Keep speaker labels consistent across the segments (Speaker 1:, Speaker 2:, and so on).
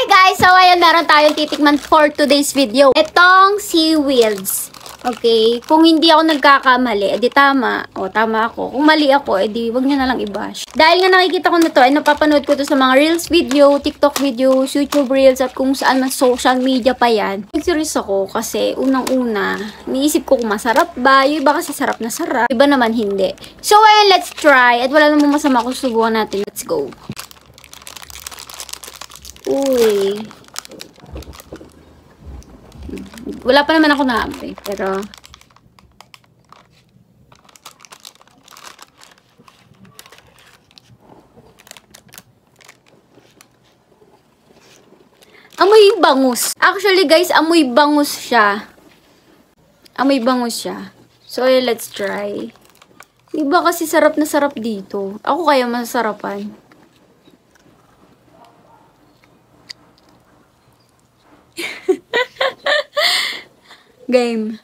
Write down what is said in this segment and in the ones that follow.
Speaker 1: guys! So, ayan, meron tayong titikman for today's video. Itong seaweeds. Okay? Kung hindi ako nagkakamali, edi tama. O, tama ako. Kung mali ako, edi wag niya na lang i-bash. Dahil nga nakikita ko na to, ay napapanood ko to sa mga Reels video, TikTok videos, YouTube Reels, at kung saan man social media pa yan. Nag-serious ako kasi unang-una, niisip ko kung masarap ba. Yung iba kasi sarap na sarap. Iba naman hindi. So, ayan, let's try. At wala namang masama kung subukan natin. Let's go. Uy. Wala pa naman ako naamoy, pero amoy bangus. Actually, guys, amoy bangus siya. Amoy bangus siya. So, let's try. Iba kasi sarap na sarap dito. Ako kaya masarapan. Game.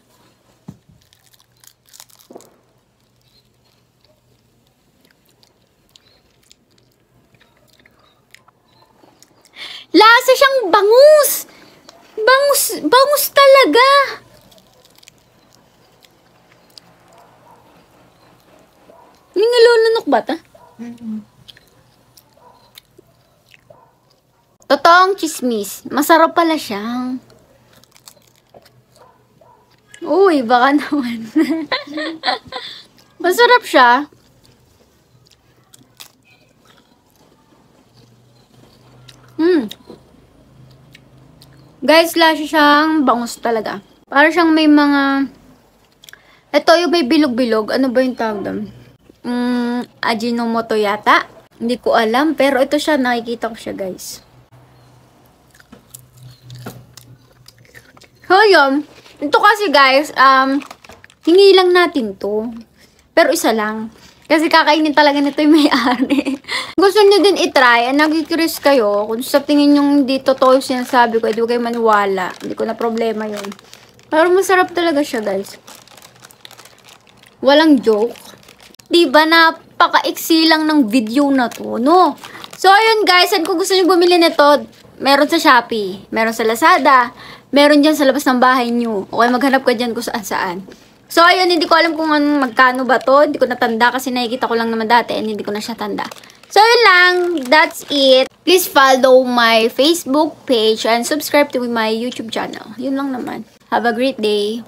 Speaker 1: Lasa siyang bangus. Bangus talaga. Hindi nga lulunok ba ta? Totoong chismis. Masarap pala siyang. Uy, baka naman. Masarap siya. Guys, lasa siyang bangus talaga. Para siyang may mga... Ito yung may bilog-bilog. Ano ba yung tawag doon? Ajinomoto yata. Hindi ko alam. Pero ito siya. Nakikita ko siya, guys. So, yun. Ito kasi guys, hingi lang natin to. Pero isa lang. Kasi kakainin talaga nito yung may-ari. Gusto nyo din itry, nag-curious kayo, kung sa tingin yung hindi totoo yung sinasabi ko, hindi ko kayo maniwala. Hindi ko na problema yun. Pero masarap talaga siya, guys. Walang joke. Diba, napaka-iksi lang ng video na to, no? So, ayun guys, kung gusto nyo bumili nito, meron sa Shopee, meron sa Lazada, meron dyan sa labas ng bahay nyo. Okay, maghanap ka dyan kung saan-saan. So, ayun, hindi ko alam kung magkano ba to. Hindi ko natanda kasi nakikita ko lang naman dati and hindi ko na siya tanda. So, yun lang. That's it. Please follow my Facebook page and subscribe to my YouTube channel. Yun lang naman. Have a great day.